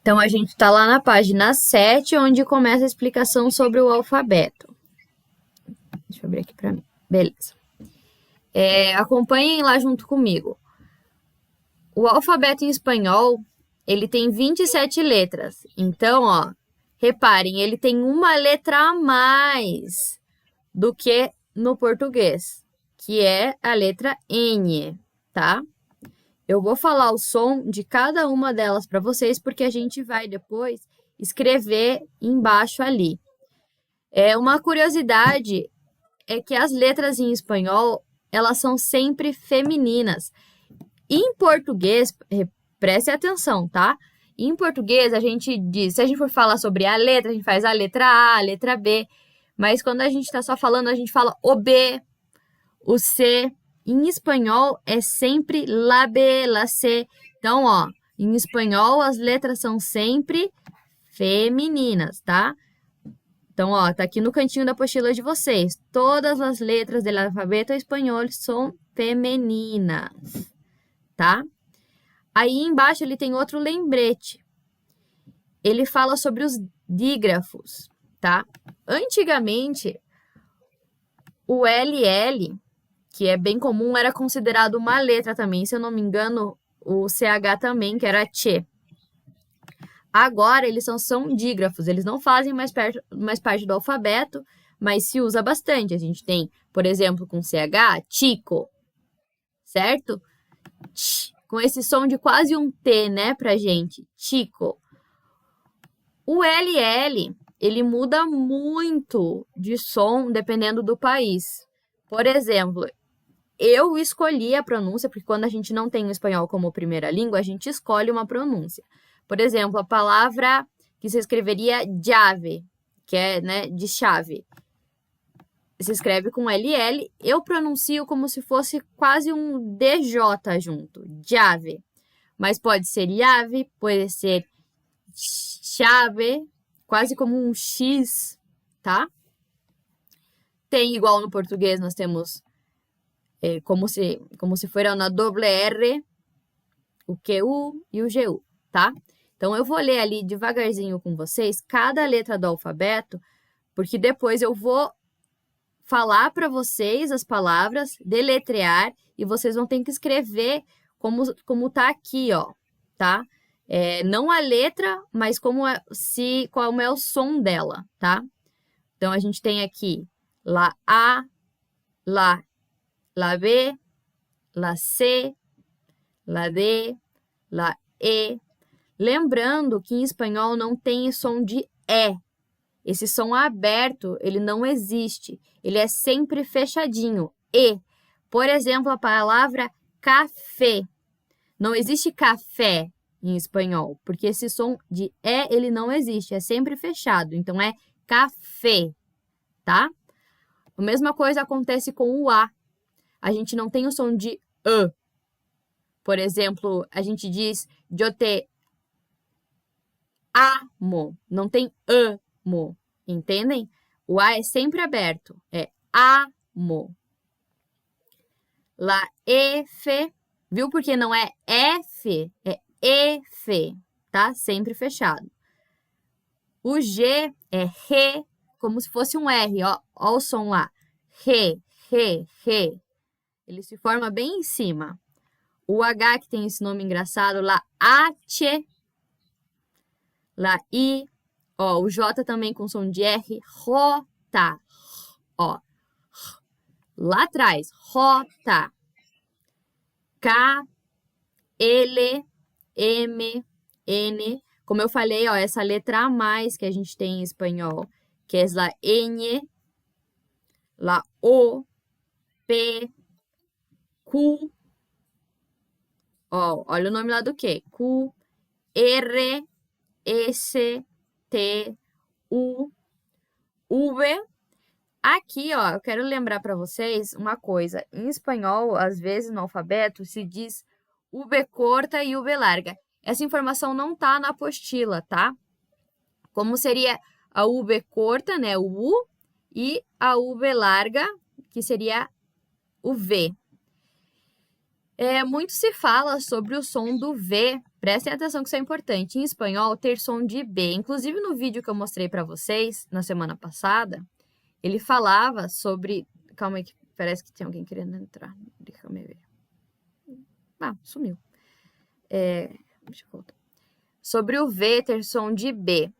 Então, a gente está lá na página 7, onde começa a explicação sobre o alfabeto. Deixa eu abrir aqui para mim. Beleza. Acompanhem lá junto comigo. O alfabeto em espanhol, ele tem 27 letras. Então, ó, reparem, ele tem uma letra a mais do que no português, que é a letra N, tá? Eu vou falar o som de cada uma delas para vocês, porque a gente vai depois escrever embaixo ali. Uma curiosidade é que as letras em espanhol, elas são sempre femininas. Em português, preste atenção, tá? Em português, a gente diz, se a gente for falar sobre a letra, a gente faz a letra A, a letra B. Mas quando a gente está só falando, a gente fala o B, o C. Em espanhol, é sempre la B, la C. Então, ó, em espanhol, as letras são sempre femininas, tá? Então, ó, tá aqui no cantinho da apostila de vocês. Todas as letras do alfabeto espanhol são femininas, tá? Aí embaixo ele tem outro lembrete. Ele fala sobre os dígrafos, tá? Antigamente, o LL, que é bem comum, era considerado uma letra também. Se eu não me engano, o CH também, que era Tchê. Agora, eles são dígrafos. Eles não fazem mais parte do alfabeto, mas se usa bastante. A gente tem, por exemplo, com CH, Chico, certo? Com esse som de quase um T, né, pra gente. Chico. O LL, ele muda muito de som dependendo do país. Por exemplo, eu escolhi a pronúncia, porque quando a gente não tem o espanhol como primeira língua, a gente escolhe uma pronúncia. Por exemplo, a palavra que se escreveria llave, que é, né, de chave. Se escreve com LL, eu pronuncio como se fosse quase um DJ junto, llave. Mas pode ser llave, pode ser chave, quase como um X, tá? Tem igual no português, nós temos como se fosse na doble R, o QU e o GU, tá? Então, eu vou ler ali devagarzinho com vocês cada letra do alfabeto, porque depois eu vou falar para vocês as palavras, deletrear, e vocês vão ter que escrever como tá aqui, ó, tá? Não a letra, mas como é o som dela, tá? Então, a gente tem aqui la A, la B, la C, la D, la E. Lembrando que em espanhol não tem som de E. Esse som aberto, ele não existe. Ele é sempre fechadinho. E. Por exemplo, a palavra café. Não existe café em espanhol, porque esse som de E, ele não existe. É sempre fechado. Então, é café, tá? A mesma coisa acontece com o A. A gente não tem o som de E. Por exemplo, a gente diz eu te amo. Não tem amo. Entendem? O A é sempre aberto. É amo. La F, viu? Porque não é F, é F, tá? Sempre fechado. O G é re, como se fosse um R, ó. Ó o som lá. Re, re, re. Ele se forma bem em cima. O H, que tem esse nome engraçado, lá, H, lá, I, ó, o J também com som de R, rota, ó, lá atrás, rota, K, L, M, N, como eu falei, ó, essa letra a mais que a gente tem em espanhol, que é la N, la O, P, Q, ó, olha o nome lá do quê? Q, R, S, T, U, V. Aqui, ó, eu quero lembrar para vocês uma coisa. Em espanhol, às vezes no alfabeto, se diz V corta e V larga. Essa informação não tá na apostila, tá? Como seria a V corta, né, o U, e a V larga, que seria o V. Muito se fala sobre o som do V Prestem atenção que isso é importante. Em espanhol, ter som de B. Inclusive, no vídeo que eu mostrei para vocês, na semana passada, ele falava sobre... Calma aí, que parece que tem alguém querendo entrar. Deixa eu ver. Ah, sumiu. Deixa eu voltar. Sobre o V ter som de B.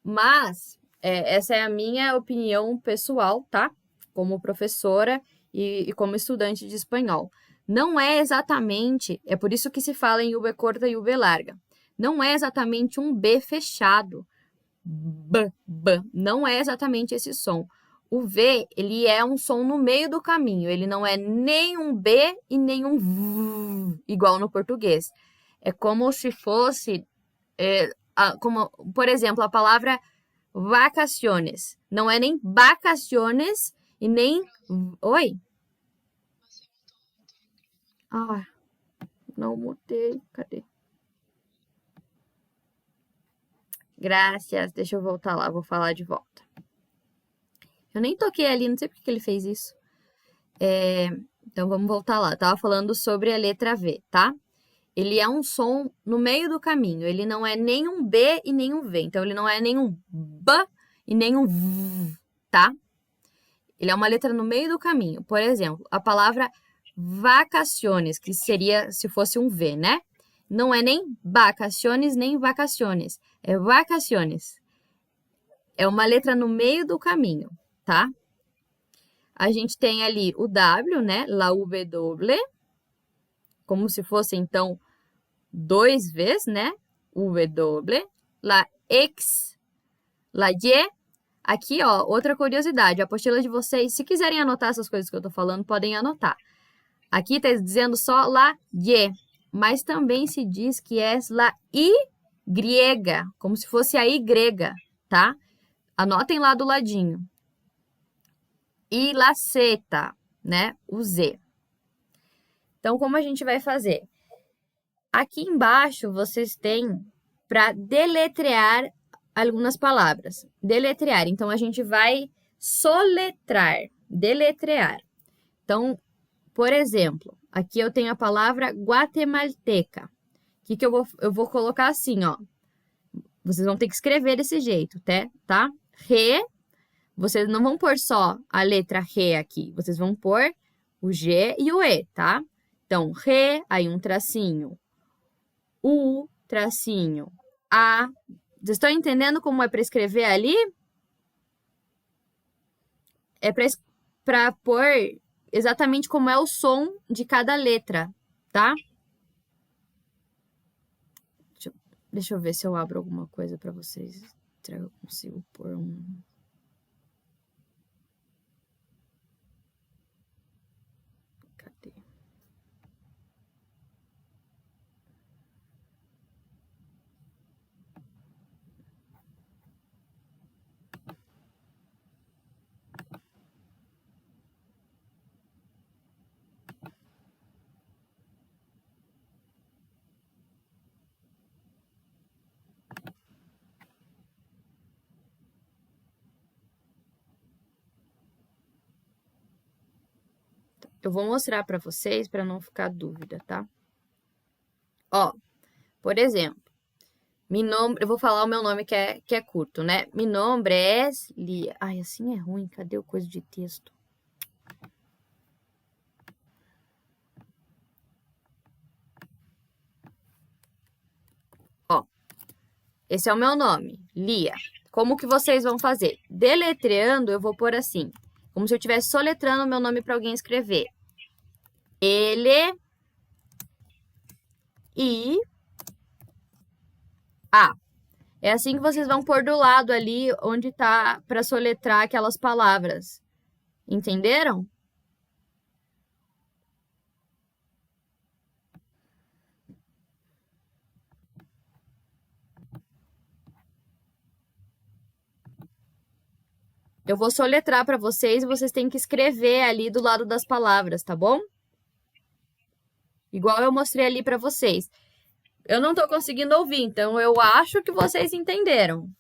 Mas, essa é a minha opinião pessoal, tá? Como professora e como estudante de espanhol. Não é exatamente, é por isso que se fala em UB curta e UB larga. Não é exatamente um B fechado. B, B. Não é exatamente esse som. O V, ele é um som no meio do caminho. Ele não é nem um B e nem um V, igual no português. É como se fosse, como, por exemplo, a palavra vacaciones. Não é nem vacaciones e nem... Oi? Ah, não mutei. Cadê? Graças. Deixa eu voltar lá. Vou falar de volta. Eu nem toquei ali. Não sei por que ele fez isso. Então, vamos voltar lá. Eu tava falando sobre a letra V, tá? Ele é um som no meio do caminho. Ele não é nem um B e nem um V. Então, ele não é nem um B e nem um V, tá? Ele é uma letra no meio do caminho. Por exemplo, a palavra vacaciones, que seria se fosse um V, né? Não é nem vacaciones, nem vacaciones. É vacaciones. É uma letra no meio do caminho, tá? A gente tem ali o W, né? La W, como se fosse, então, 2 Vs, né? W, la X, la Y. Aqui, ó, outra curiosidade, a apostila de vocês, se quiserem anotar essas coisas que eu tô falando, podem anotar. Aqui tá dizendo só la Y, mas também se diz que é la Y, como se fosse a Y, tá? Anotem lá do ladinho. E la Z, né? O Z. Então, como a gente vai fazer? Aqui embaixo, vocês têm para deletrear algumas palavras. Deletrear. Então, a gente vai soletrar. Deletrear. Então, por exemplo, aqui eu tenho a palavra guatemalteca. O que eu vou colocar assim, ó. Vocês vão ter que escrever desse jeito, tá? Re. Vocês não vão pôr só a letra Re aqui. Vocês vão pôr o G e o E, tá? Então, Re, aí um tracinho. U, tracinho. A. Vocês estão entendendo como é para escrever ali? É para pôr exatamente como é o som de cada letra, tá? Deixa eu ver se eu abro alguma coisa para vocês. Será que eu consigo pôr um... Cadê? Eu vou mostrar para vocês para não ficar dúvida, tá? Ó, por exemplo, eu vou falar o meu nome que é curto, né? Mi nombre es Lia. Ai, assim é ruim. Cadê o coisa de texto? Ó, esse é o meu nome, Lia. Como que vocês vão fazer? Deletreando, eu vou pôr assim, como se eu estivesse soletrando o meu nome para alguém escrever. Ele, I, A. É assim que vocês vão pôr do lado ali onde tá para soletrar aquelas palavras. Entenderam? Eu vou soletrar para vocês e vocês têm que escrever ali do lado das palavras, tá bom? Igual eu mostrei ali para vocês. Eu não tô conseguindo ouvir, então eu acho que vocês entenderam.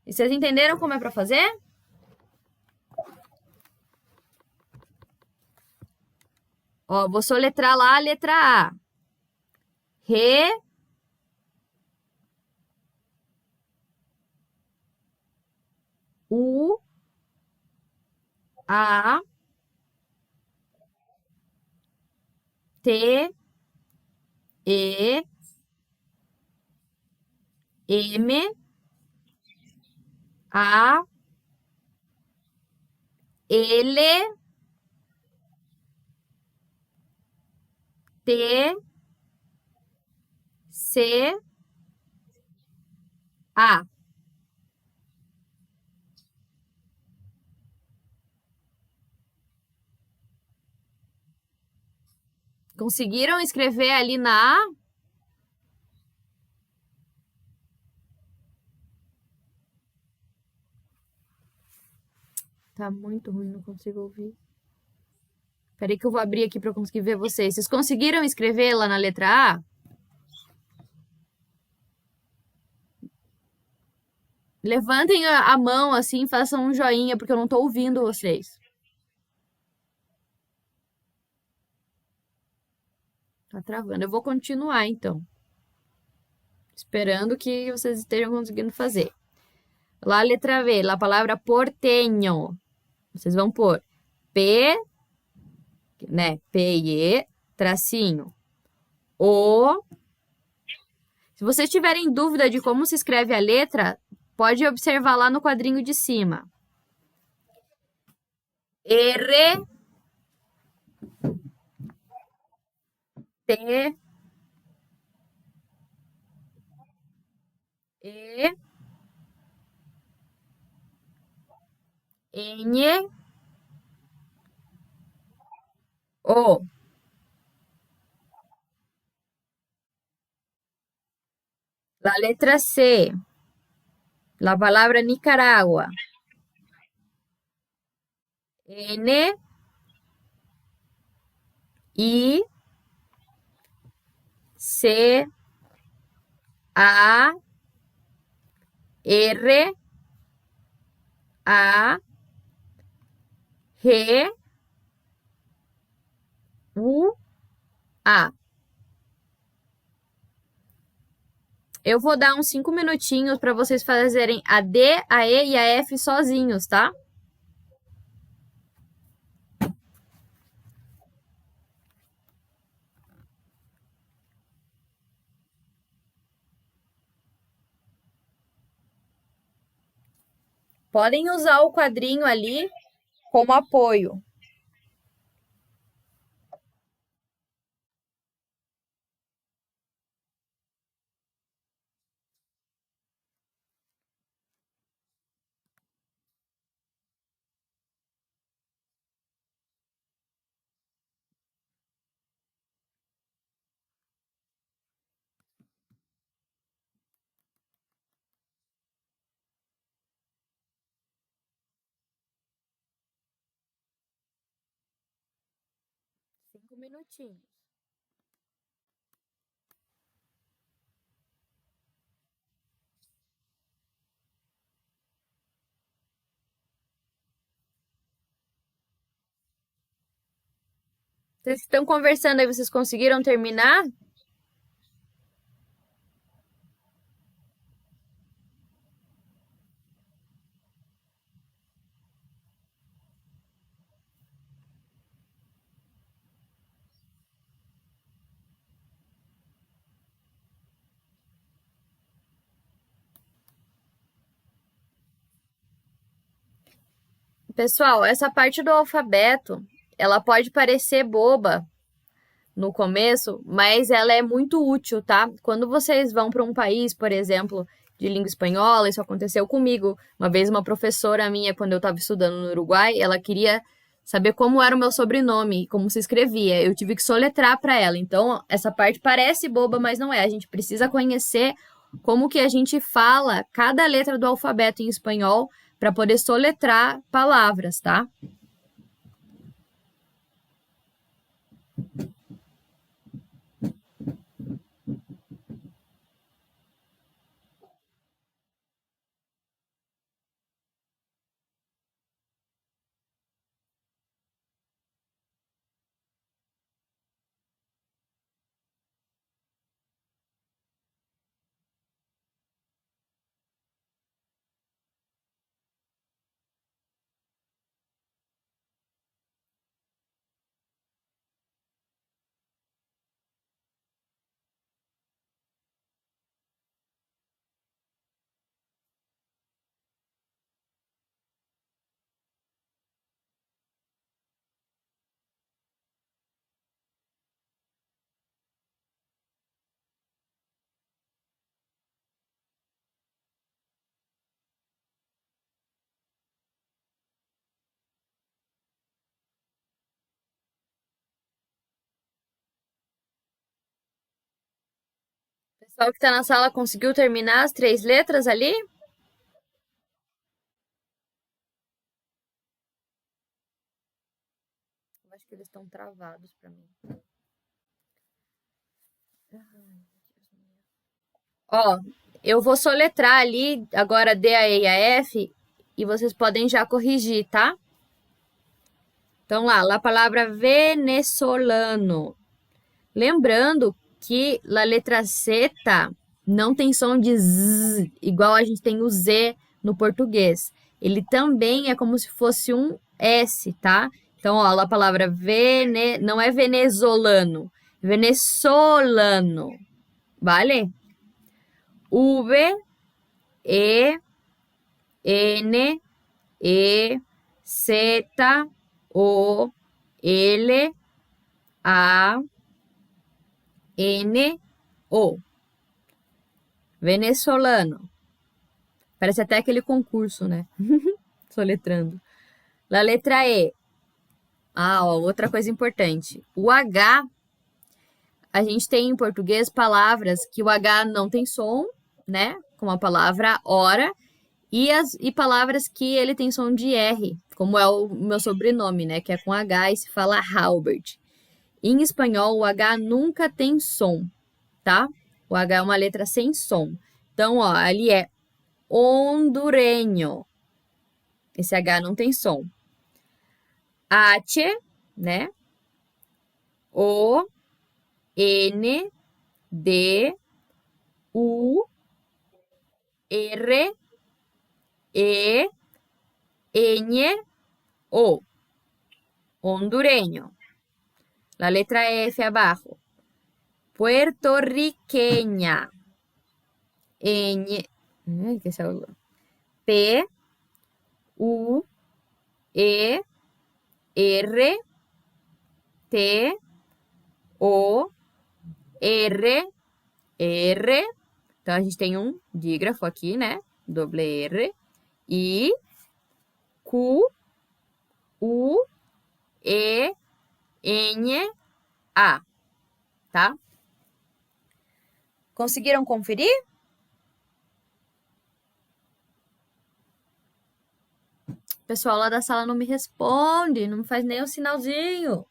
E vocês entenderam como é para fazer? Ó, vou soletrar lá a letra A. Re, U, A, T, E, M, A, L, T, C, A. Conseguiram escrever ali na A? Tá muito ruim, não consigo ouvir. Peraí que eu vou abrir aqui para eu conseguir ver vocês. Vocês conseguiram escrever lá na letra A? Levantem a mão assim, façam um joinha, porque eu não tô ouvindo vocês. Tá travando. Eu vou continuar então, esperando que vocês estejam conseguindo fazer. Lá, letra V, lá a palavra porteño. Vocês vão pôr P, né? P-I-E, tracinho. O. Se vocês tiverem dúvida de como se escreve a letra, pode observar lá no quadrinho de cima. R, T, E, N, O. La letra C, la palabra Nicaragua. N, I, C, A, R, A, R, U, A. Eu vou dar uns 5 minutinhos para vocês fazerem a D, a E e a F sozinhos, tá? Podem usar o quadrinho ali como apoio. Cinco minutinhos. Vocês estão conversando aí, vocês conseguiram terminar? Pessoal, essa parte do alfabeto, ela pode parecer boba no começo, mas ela é muito útil, tá? Quando vocês vão para um país, por exemplo, de língua espanhola, isso aconteceu comigo. Uma vez uma professora minha, quando eu estava estudando no Uruguai, ela queria saber como era o meu sobrenome, como se escrevia. Eu tive que soletrar para ela. Então, essa parte parece boba, mas não é. A gente precisa conhecer como que a gente fala cada letra do alfabeto em espanhol para poder soletrar palavras, tá? pessoal que tá na sala conseguiu terminar as 3 letras ali? Eu acho que eles estão travados para mim. Ó, eu vou soletrar ali agora D, A, E, A, F e vocês podem já corrigir, tá? Então lá, a palavra venesolano. Lembrando que a letra Z não tem som de Z, igual a gente tem o Z no português. Ele também é como se fosse um S, tá? Então, ó, a palavra não é venezolano, venesolano, vale? V, E, N, E, Z, O, L, A, N, O. Venesolano. Parece até aquele concurso, né? Soletrando. A letra E. Ah, ó, outra coisa importante. O H, a gente tem em português palavras que o H não tem som, né? Como a palavra hora. E palavras que ele tem som de R, como é o meu sobrenome, né? Que é com H e se fala Halbert. Em espanhol, o H nunca tem som, tá? O H é uma letra sem som. Então, ó, ali é hondureño. Esse H não tem som. H, né? O, N, D, U, R, E, N, O. Hondureño. La letra F abajo. Puertorriqueña. Ñ, ¿qué se habla? P, U, E, R, T, O, R, R. Então, a gente tem um dígrafo aqui, né? Doble R. I, Q, U, E, N, A. Tá? Conseguiram conferir? O pessoal lá da sala não me responde, não faz nem o sinalzinho.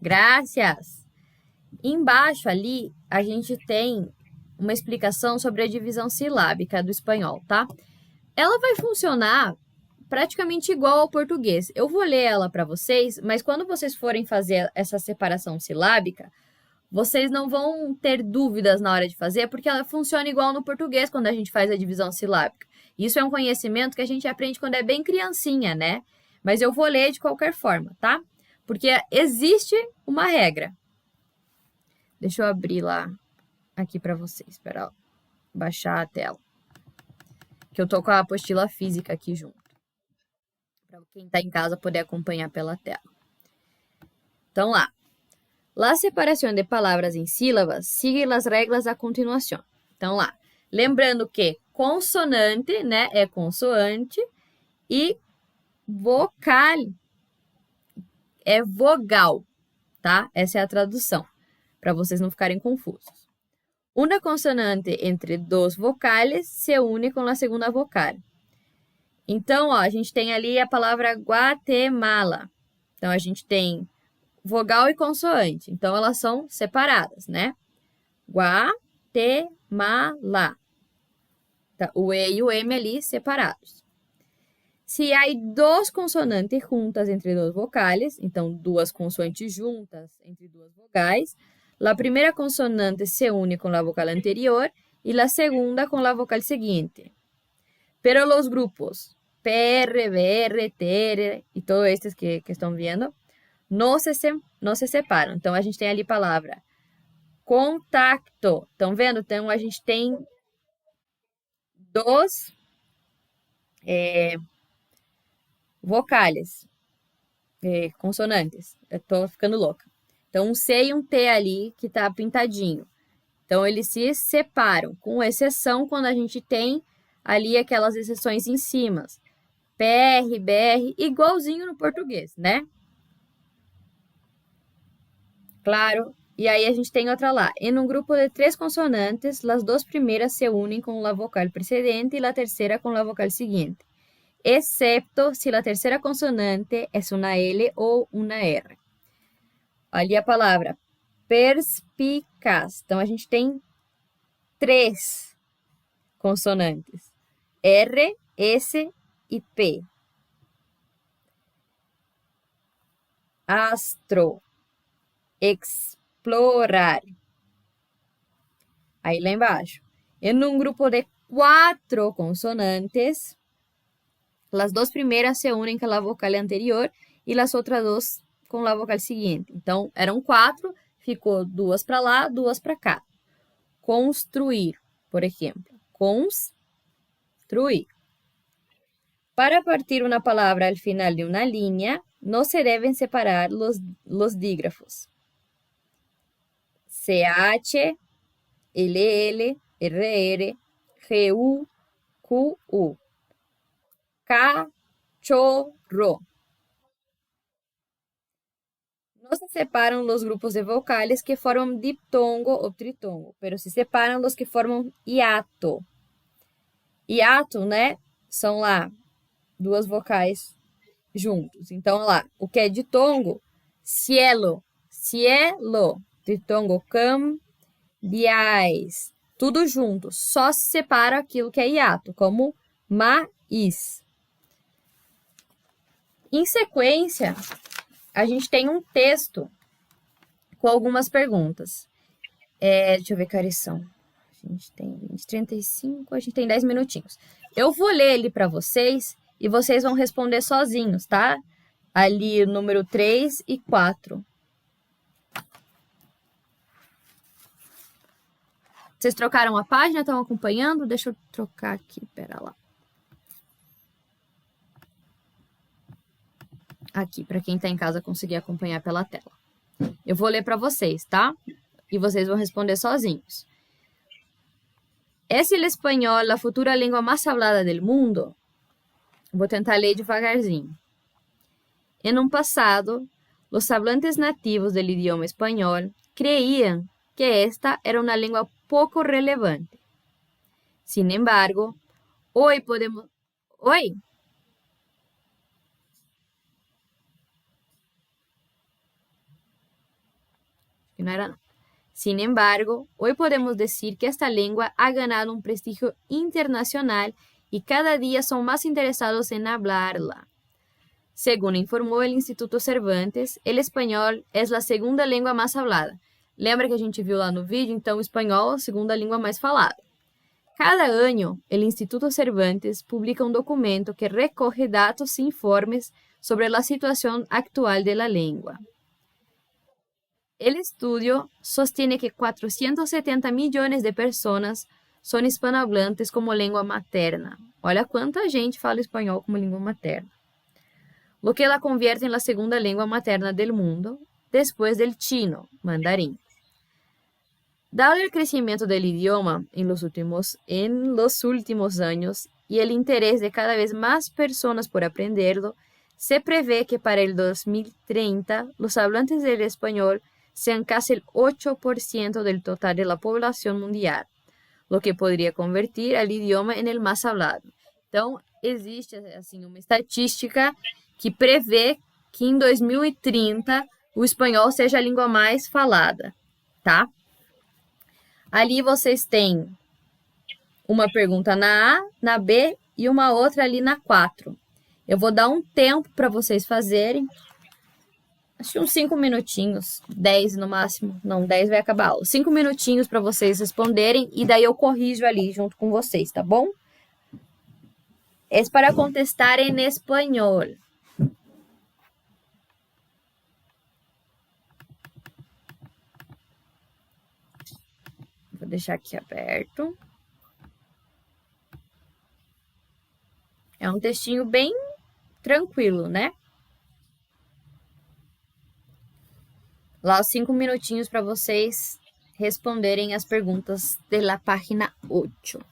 Graças. Embaixo ali, a gente tem uma explicação sobre a divisão silábica do espanhol, tá? Ela vai funcionar praticamente igual ao português. Eu vou ler ela para vocês, mas quando vocês forem fazer essa separação silábica, vocês não vão ter dúvidas na hora de fazer, porque ela funciona igual no português quando a gente faz a divisão silábica. Isso é um conhecimento que a gente aprende quando é bem criancinha, né? Mas eu vou ler de qualquer forma, tá? Porque existe uma regra. Deixa eu abrir lá aqui para vocês. Espera baixar a tela. Que eu tô com a apostila física aqui junto. Para quem tá em casa poder acompanhar pela tela. Então lá. La separación de palabras en sílabas sigue las reglas a continuación. Então lá. Lembrando que consonante, né, é consoante e vocal é vogal, tá? Essa é a tradução, para vocês não ficarem confusos. Una consonante entre dos vocales se une com a segunda vocal. Então, ó, a gente tem ali a palavra Guatemala. Então, a gente tem vogal e consoante. Então, elas são separadas, né? Guatemala. Tá, o E e o M ali separados. Se há duas consonantes juntas entre dois vocales, então duas consoantes juntas entre duas vogais, a primeira consonante se une com a vocal anterior e a segunda com a vocal seguinte. Pero los grupos PR, BR, TR e todos estes que estão vendo não se separam. Então, a gente tem ali palavra contacto. Estão vendo? Então, a gente tem dos vocales, consonantes. Eu tô ficando louca. Então, um C e um T ali que tá pintadinho. Então, eles se separam, com exceção quando a gente tem ali aquelas exceções em cima. PR, BR, igualzinho no português, né? Claro. E aí a gente tem outra lá. En un grupo de 3 consonantes, las dos primeras se unen con la vocal precedente y la tercera con la vocal siguiente, excepto si la tercera consonante es una L o una R. Ali a palavra perspicaz. Então, a gente tem 3 consonantes. R, S e P. Astro. Explorar. Aí lá embaixo. En un grupo de 4 consonantes, las dos primeras se unen con la vocal anterior y las otras dos com la vocal seguinte. Então, eram 4, ficou 2 para lá, 2 para cá. Construir, por exemplo. Construir. Para partir una palabra al final de una línea, no se deben separar los dígrafos. CH, LL, RR, GU, QU. Cachorro. No se separan los grupos de vocales que forman diptongo o tritongo, pero se separam los que formam hiato. Hiato, né? São lá 2 vocais juntos. Então, lá, o que é ditongo, cielo, cielo, tritongo, cambiais, tudo junto. Só se separa aquilo que é hiato, como maíz. Em sequência, a gente tem um texto com algumas perguntas. Deixa eu ver que horas são. A gente tem 20, 35, a gente tem 10 minutinhos. Eu vou ler ele para vocês e vocês vão responder sozinhos, tá? Ali, número 3 e 4. Vocês trocaram a página? Estão acompanhando? Deixa eu trocar aqui, pera lá. Aqui, para quem está em casa conseguir acompanhar pela tela. Eu vou ler para vocês, tá? E vocês vão responder sozinhos. ¿Es el español la futura lengua más hablada del mundo? Vou tentar ler devagarzinho. En un pasado, los hablantes nativos del idioma español creían que esta era una lengua poco relevante. Sin embargo, hoy podemos... ¿Hoy? Que no era nada. Sin embargo, hoy podemos decir que esta lengua ha ganado un prestigio internacional y cada día son más interesados en hablarla. Según informó el Instituto Cervantes, el espanhol é a segunda língua mais falada. Lembra que a gente viu lá no vídeo? Então, o espanhol é a segunda língua mais falada. Cada ano, o Instituto Cervantes publica um documento que recorre dados e informes sobre a situação atual da língua. El estudio sostiene que 470 millones de personas son hispanohablantes como lengua materna. Olha quanta gente fala espanhol como língua materna. Lo que la convierte en la segunda lengua materna del mundo, después del chino, mandarín. Dado el crecimiento del idioma en los últimos años y el interés de cada vez más personas por aprenderlo, se prevé que para el 2030 los hablantes del español sean casi el 8% del total de la población mundial, lo que podría convertir al idioma en el más hablado. Então, existe assim, uma estatística que prevê que em 2030 o espanhol seja a língua mais falada, tá? Ali vocês têm uma pergunta na A, na B e uma outra ali na 4. Eu vou dar um tempo para vocês fazerem. Acho que uns 5 minutinhos, 10 no máximo. Não, 10 vai acabar a aula. 5 minutinhos para vocês responderem e daí eu corrijo ali junto com vocês, tá bom? É para contestar em espanhol. Vou deixar aqui aberto. É um textinho bem tranquilo, né? Lá os 5 minutinhos para vocês responderem as perguntas da página 8.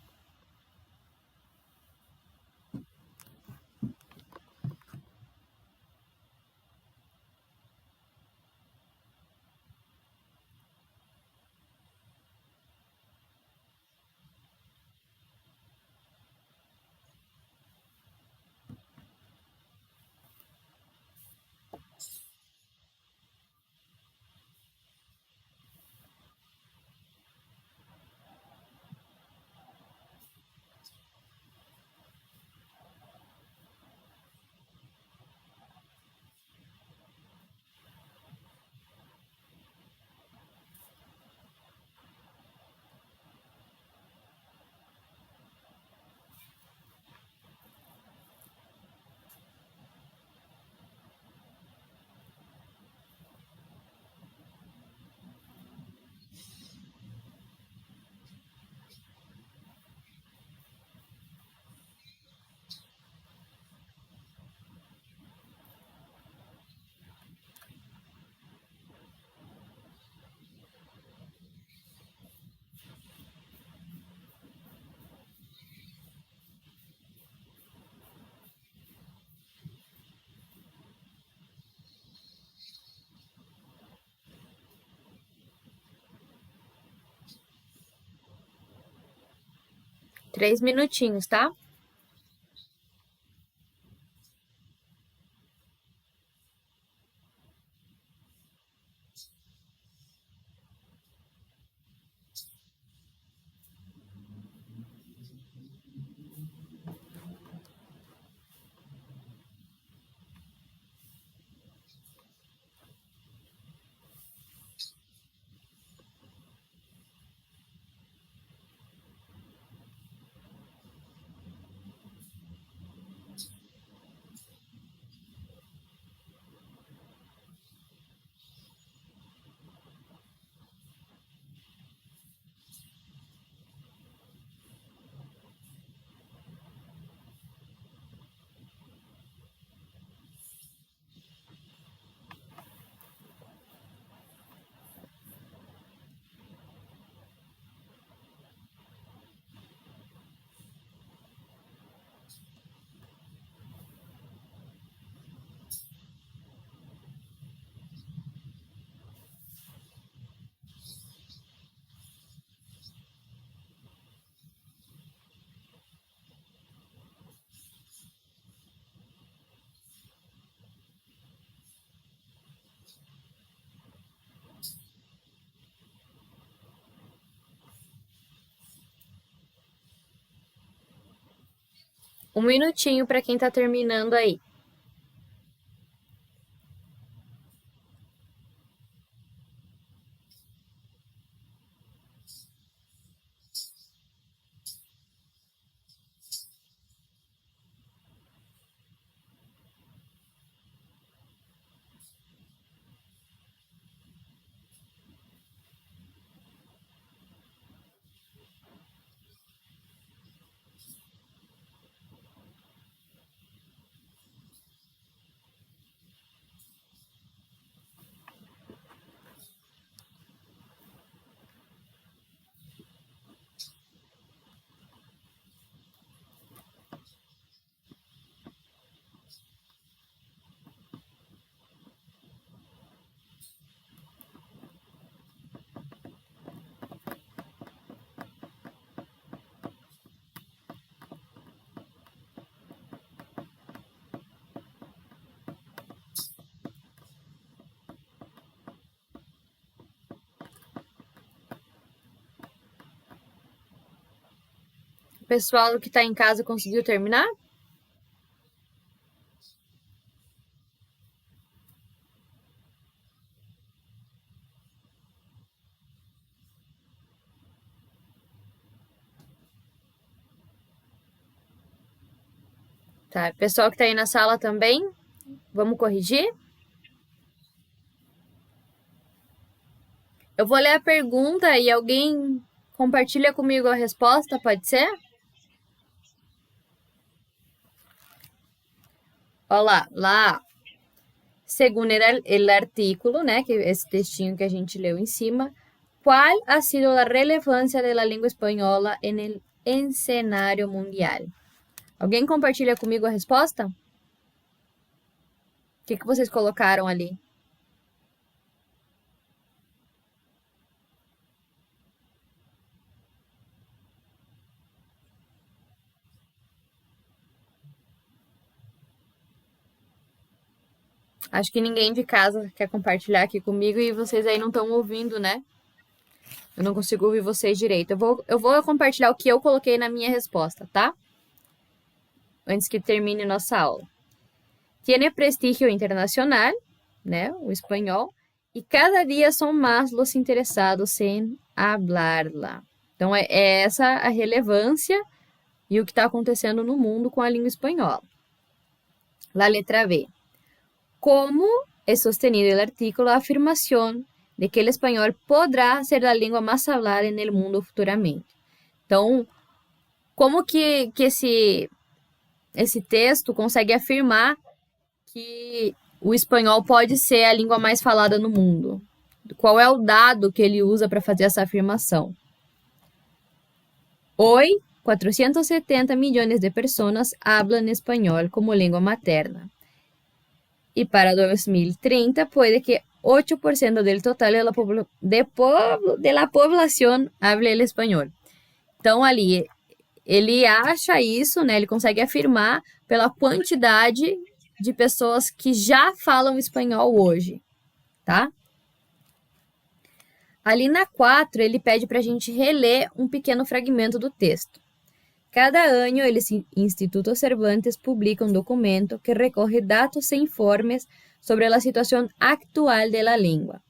3 minutinhos, tá? Um minutinho para quem tá terminando aí. O pessoal que tá em casa conseguiu terminar? Tá. Pessoal que tá aí na sala também, vamos corrigir? Eu vou ler a pergunta e alguém compartilha comigo a resposta, pode ser? Olha lá. Según el artículo, né, que esse textinho que a gente leu em cima, qual ha sido a relevância da língua espanhola en el cenário mundial? Alguém compartilha comigo a resposta? O que vocês colocaram ali? Acho que ninguém de casa quer compartilhar aqui comigo e vocês aí não estão ouvindo, né? Eu não consigo ouvir vocês direito. Eu vou compartilhar o que eu coloquei na minha resposta, tá? Antes que termine nossa aula. Tiene prestígio internacional, né? O espanhol. E cada dia são mais os interessados em hablarla. Então, é essa a relevância e o que está acontecendo no mundo com a língua espanhola. La letra B. Como é sostenido o artículo a afirmação de que o espanhol poderá ser a língua mais falada no mundo futuramente. Então, como que esse texto consegue afirmar que o espanhol pode ser a língua mais falada no mundo? Qual é o dado que ele usa para fazer essa afirmação? Hoy, 470 millones de personas hablan español como lengua materna. Y para 2030 puede que 8% del total de la población hable el espanhol. Então, ali, ele acha isso, né? Ele consegue afirmar pela quantidade de pessoas que já falam espanhol hoje, tá? Ali na 4, ele pede para a gente reler um pequeno fragmento do texto. Cada ano, el Instituto Cervantes publica un documento que recoge datos e informes sobre la situación actual de la lengua.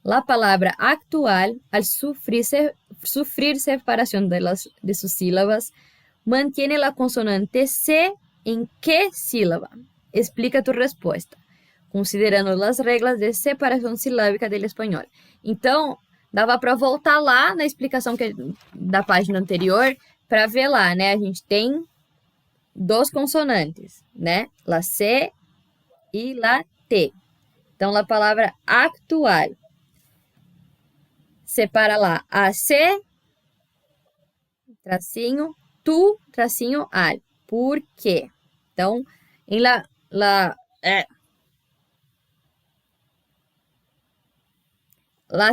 La palabra actual, al sufrir separación de sus sílabas, mantiene la consonante C en qué sílaba. Explica tu respuesta, considerando las reglas de separação silábica del espanhol. Então, dava para voltar lá na explicação da página anterior para ver lá, né? A gente tem 2 consonantes, né? La C e la T. Então, a palavra actual. Separa lá a C, tracinho, tu, tracinho, al. Por quê? Então, em la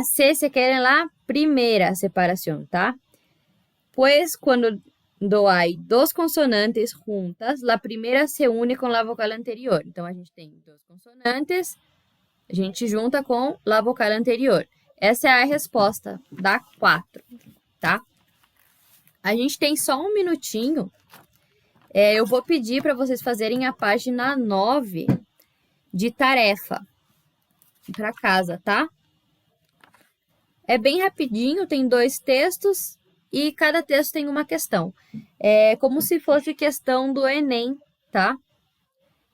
C se quer la primeira separação, tá? Pues quando hay 2 consonantes juntas, la primera se une com la vocal anterior. Então, a gente tem 2 consonantes, a gente junta com la vocal anterior. Essa é a resposta da 4, tá? A gente tem só um minutinho. Eu vou pedir para vocês fazerem a página 9 de tarefa para casa, tá? É bem rapidinho, tem 2 textos. E cada texto tem uma questão. É como se fosse questão do Enem, tá?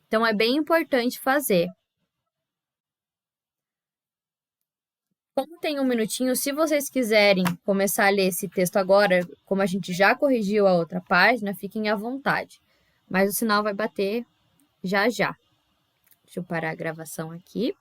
Então, é bem importante fazer. Como tem um minutinho, se vocês quiserem começar a ler esse texto agora, como a gente já corrigiu a outra página, fiquem à vontade. Mas o sinal vai bater já já. Deixa eu parar a gravação aqui.